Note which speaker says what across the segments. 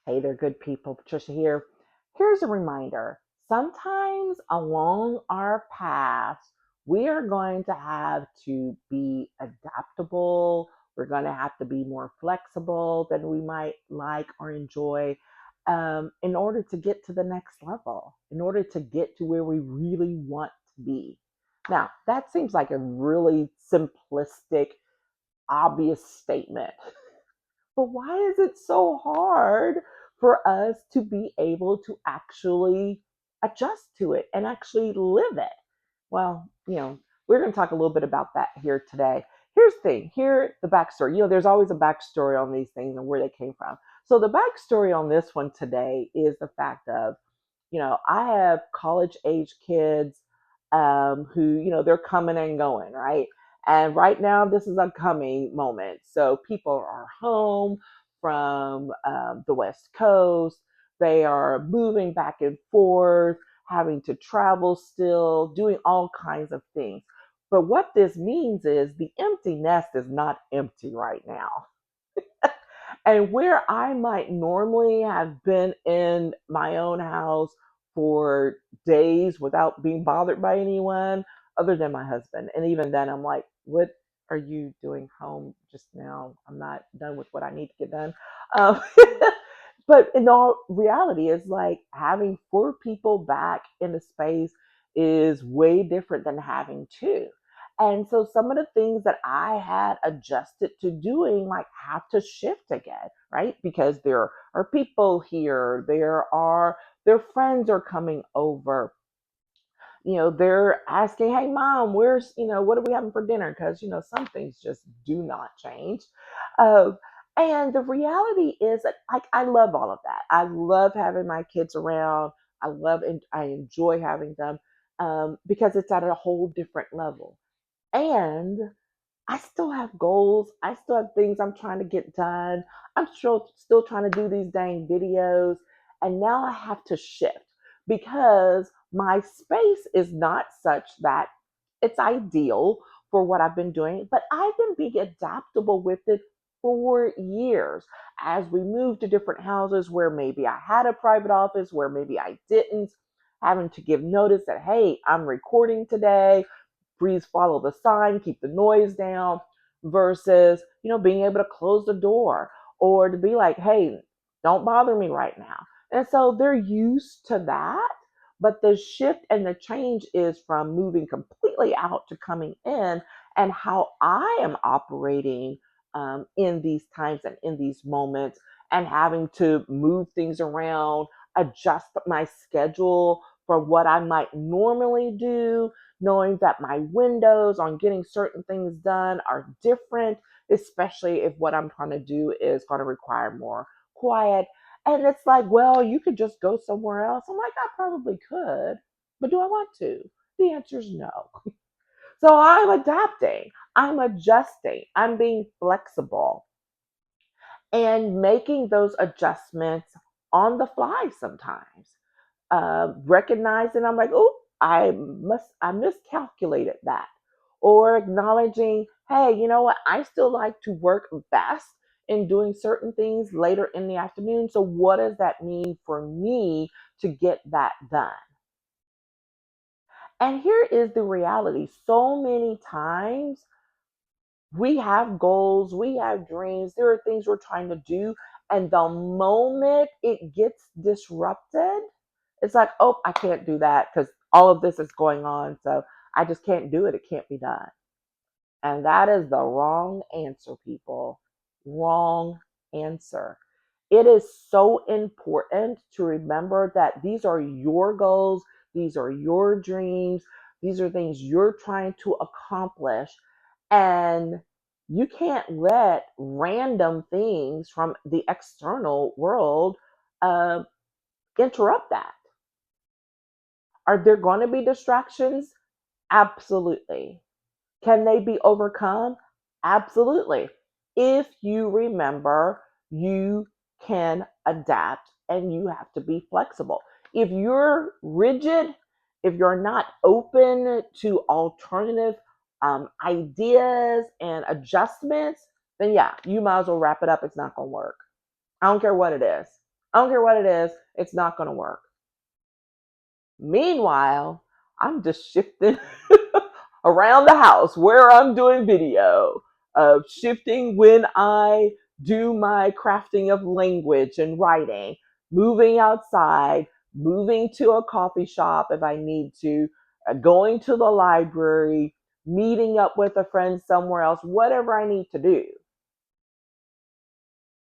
Speaker 1: Hey there, good people. Patricia here. Here's a reminder. Sometimes along our paths, we are going to have to be adaptable. We're going to have to be more flexible than we might like or enjoy in order to get to the next level, in order to get to where we really want to be. Now, that seems like a really simplistic, obvious statement. But why is it so hard for us to be able to actually adjust to it and actually live it? Well, we're going to talk a little bit about that here today. Here's the thing, here the backstory. There's always a backstory on these things and where they came from. So the backstory on this one today is the fact of, I have college age kids who, they're coming and going, right? And right now, this is a coming moment. So people are home from the West Coast. They are moving back and forth, having to travel still, doing all kinds of things. But what this means is the empty nest is not empty right now. And where I might normally have been in my own house for days without being bothered by anyone other than my husband. And even then, I'm like, what are you doing home just now? I'm not done with what I need to get done. Um, but in all reality, it's like having four people back in a space is way different than having two. And so some of the things that I had adjusted to doing like have to shift again, right? Because there are people here, their friends are coming over. They're asking, "Hey mom, what are we having for dinner?" Because some things just do not change. Uh, and the reality is that like I love all of that. I love having my kids around. I enjoy having them because it's at a whole different level. And I still have goals. I still have things I'm trying to get done. I'm still trying to do these dang videos. And now I have to shift because my space is not such that it's ideal for what I've been doing, but I've been being adaptable with it for years as we moved to different houses where maybe I had a private office, where maybe I didn't, having to give notice that, hey, I'm recording today, please follow the sign, keep the noise down, versus, being able to close the door or to be like, hey, don't bother me right now. And so they're used to that. But the shift and the change is from moving completely out to coming in, and how I am operating in these times and in these moments, and having to move things around, adjust my schedule for what I might normally do, knowing that my windows on getting certain things done are different, especially if what I'm trying to do is going to require more quiet. And it's like, well, you could just go somewhere else. I'm like, I probably could, but do I want to? The answer is no. So I'm adapting, I'm adjusting, I'm being flexible and making those adjustments on the fly sometimes. Recognizing I'm like, oh, I miscalculated that, or acknowledging, hey, you know what? I still like to work best in doing certain things later in the afternoon. So what does that mean for me to get that done? And here is the reality: so many times we have goals, we have dreams, there are things we're trying to do. And the moment it gets disrupted, it's like, oh, I can't do that because all of this is going on. So I just can't do it. It can't be done. And that is the wrong answer, people. Wrong answer. It is so important to remember that these are your goals, these are your dreams, these are things you're trying to accomplish. And you can't let random things from the external world uh, interrupt that. Are there going to be distractions? Absolutely. Can they be overcome? Absolutely. If you remember, you can adapt and you have to be flexible. If you're rigid, if you're not open to alternative ideas and adjustments, then yeah, you might as well wrap it up. It's not going to work. I don't care what it is. I don't care what it is, it's not going to work. Meanwhile, I'm just shifting around the house where I'm doing video, shifting when I do my crafting of language and writing, moving outside, moving to a coffee shop if I need to, going to the library, meeting up with a friend somewhere else, whatever I need to do.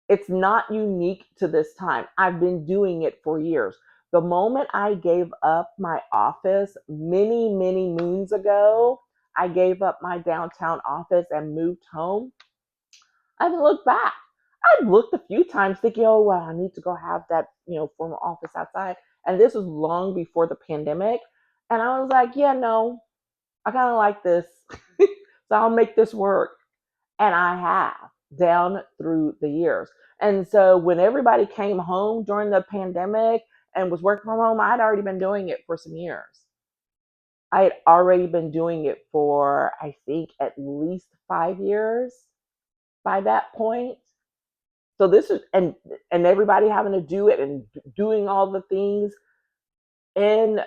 Speaker 1: It's not unique to this time. I've been doing it for years. The moment I gave up my office many, many moons ago, I gave up my downtown office and moved home. I haven't looked back. I've looked a few times thinking, oh, well, I need to go have that, formal office outside. And this was long before the pandemic. And I was like, yeah, no, I kind of like this. So I'll make this work. And I have down through the years. And so when everybody came home during the pandemic and was working from home, I'd already been doing it for some years. I had already been doing it for, I think, at least 5 years by that point. So this is, and everybody having to do it and doing all the things in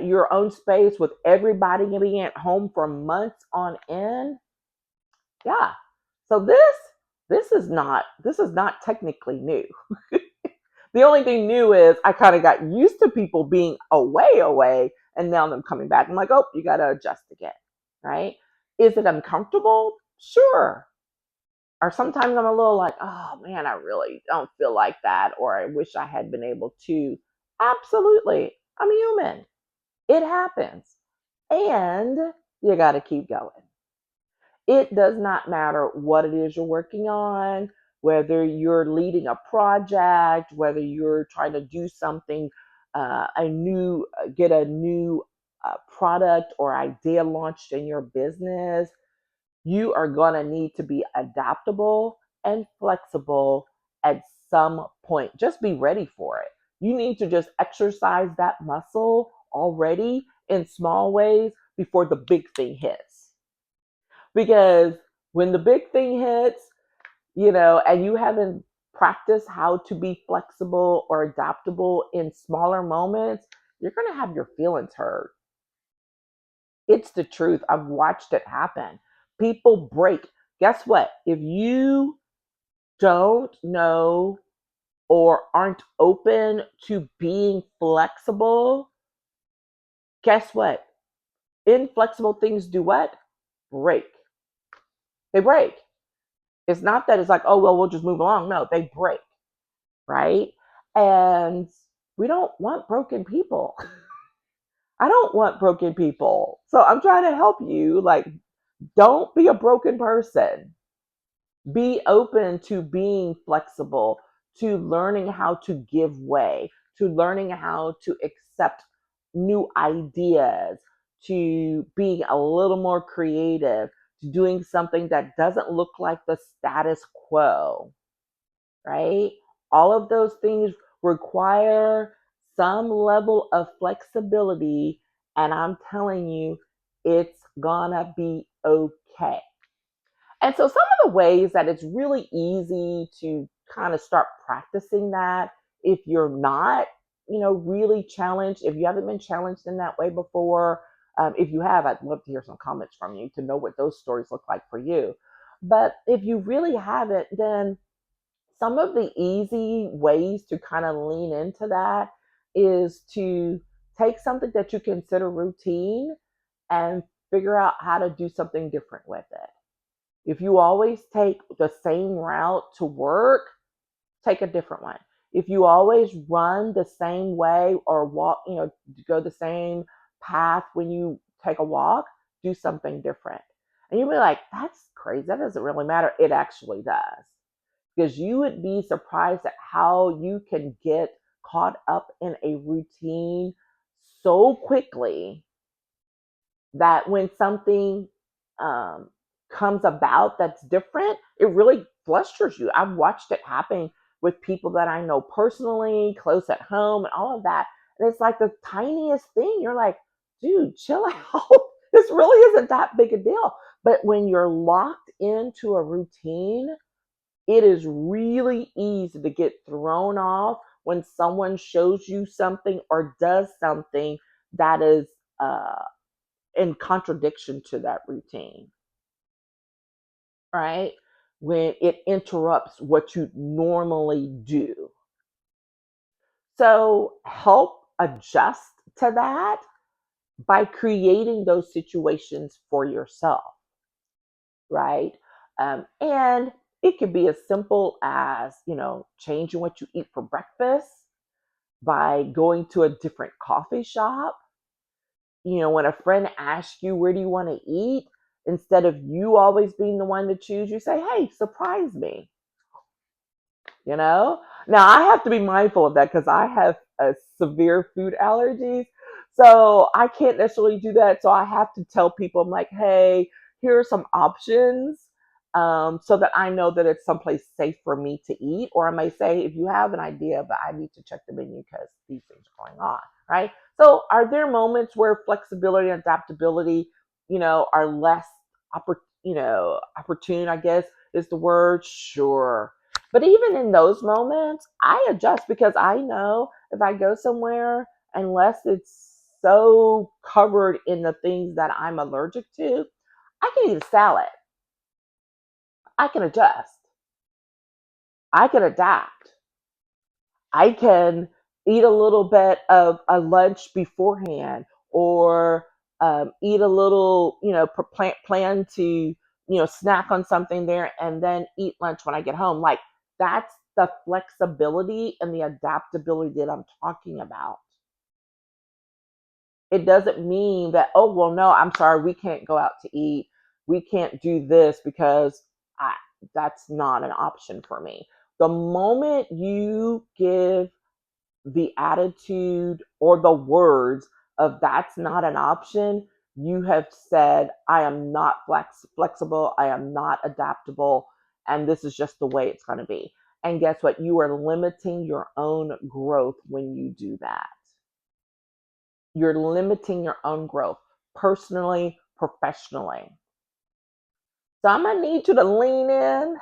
Speaker 1: your own space with everybody being at home for months on end. Yeah. So this is not technically new. The only thing new is I kind of got used to people being away, and now them coming back. I'm like, oh, you got to adjust again, right? Is it uncomfortable? Sure. Or sometimes I'm a little like, oh man, I really don't feel like that, or I wish I had been able to. Absolutely. I'm human. It happens. And you got to keep going. It does not matter what it is you're working on, whether you're leading a project, whether you're trying to do something, get a new product or idea launched in your business. You are going to need to be adaptable and flexible at some point. Just be ready for it. You need to just exercise that muscle already in small ways before the big thing hits. Because when the big thing hits, and you haven't practiced how to be flexible or adaptable in smaller moments, you're going to have your feelings hurt. It's the truth. I've watched it happen. People break. Guess what? If you don't know or aren't open to being flexible, guess what? Inflexible things do what? Break. They break. It's not that it's like, oh, well, we'll just move along. No, they break, right? And we don't want broken people. I don't want broken people. So I'm trying to help you. Like, don't be a broken person. Be open to being flexible, to learning how to give way, to learning how to accept new ideas, to being a little more creative, to doing something that doesn't look like the status quo, right? All of those things require some level of flexibility. And I'm telling you, it's gonna be okay. And so, some of the ways that it's really easy to kind of start practicing that if you're not, really challenged, if you haven't been challenged in that way before, if you have, I'd love to hear some comments from you to know what those stories look like for you. But if you really haven't, then some of the easy ways to kind of lean into that is to take something that you consider routine and figure out how to do something different with it. If you always take the same route to work, take a different one. If you always run the same way or walk, go the same path when you take a walk, do something different. And you'll be like, that's crazy. That doesn't really matter. It actually does. Because you would be surprised at how you can get caught up in a routine so quickly that when something um, comes about that's different, it really flusters you. I've watched it happen with people that I know personally, close at home, and all of that. And it's like the tiniest thing. You're like, dude, chill out. This really isn't that big a deal. But when you're locked into a routine, it is really easy to get thrown off when someone shows you something or does something that is uh, in contradiction to that routine, right? When it interrupts what you normally do. So help adjust to that by creating those situations for yourself, right? And it could be as simple as, changing what you eat for breakfast by going to a different coffee shop. When a friend asks you, where do you want to eat? Instead of you always being the one to choose, you say, hey, surprise me. Now I have to be mindful of that because I have severe food allergies, so I can't necessarily do that. So I have to tell people, I'm like, hey, here are some options, so that I know that it's someplace safe for me to eat. Or I may say, if you have an idea, but I need to check the menu because these things are going on, right? So are there moments where flexibility and adaptability, are less opportune, I guess is the word? Sure. But even in those moments, I adjust because I know if I go somewhere, unless it's so covered in the things that I'm allergic to, I can eat a salad. I can adjust. I can adapt. I can eat a little bit of a lunch beforehand, or eat a little, plan to, snack on something there and then eat lunch when I get home. Like, that's the flexibility and the adaptability that I'm talking about. It doesn't mean that, oh, well, no, I'm sorry, we can't go out to eat. We can't do this because I, that's not an option for me. The moment you give the attitude or the words of that's not an option, you have said, I am not flexible, I am not adaptable, and this is just the way it's going to be. And guess what? You are limiting your own growth when you do that. You're limiting your own growth, personally, professionally. So I'm going to need you to lean in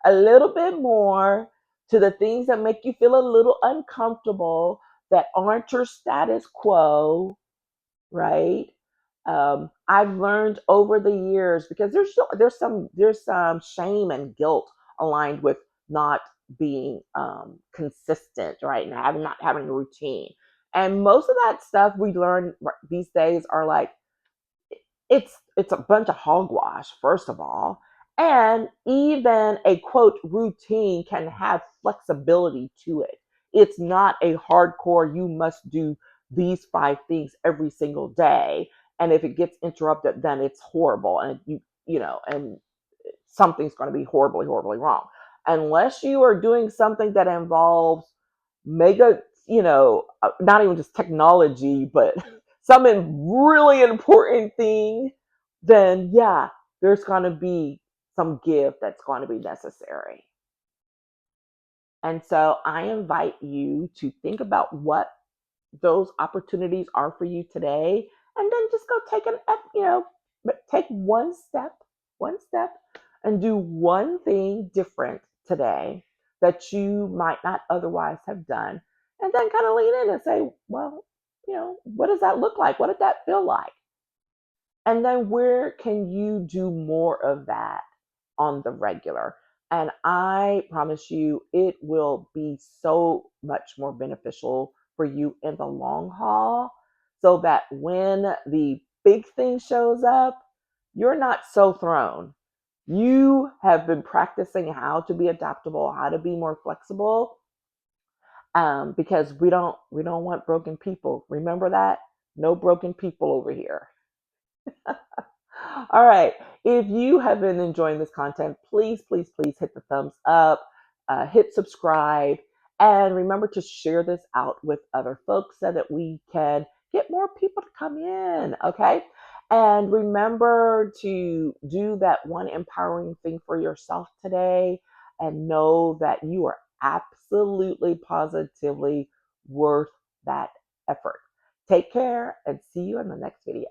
Speaker 1: a little bit more to the things that make you feel a little uncomfortable, that aren't your status quo, right? I've learned over the years, because there's some shame and guilt aligned with not being consistent, right, and not having a routine. And most of that stuff we learn these days are like, it's a bunch of hogwash, first of all. And even a quote routine can have flexibility to it. It's not a hardcore, you must do these 5 things every single day. And if it gets interrupted, then it's horrible. And and something's going to be horribly, horribly wrong. Unless you are doing something that involves mega, not even just technology, but some really important thing, then yeah, there's going to be some give that's going to be necessary. And so I invite you to think about what those opportunities are for you today, and then just go take take one step, and do one thing different today that you might not otherwise have done, and then kind of lean in and say, well, what does that look like? What did that feel like? And then where can you do more of that on the regular? And I promise you, it will be so much more beneficial for you in the long haul, so that when the big thing shows up, you're not so thrown. You have been practicing how to be adaptable, how to be more flexible, because we don't want broken people. Remember that? No broken people over here. All right. If you have been enjoying this content, please, please, please hit the thumbs up, hit subscribe, and remember to share this out with other folks so that we can get more people to come in. Okay. And remember to do that one empowering thing for yourself today, and know that you are absolutely, positively worth that effort. Take care and see you in the next video.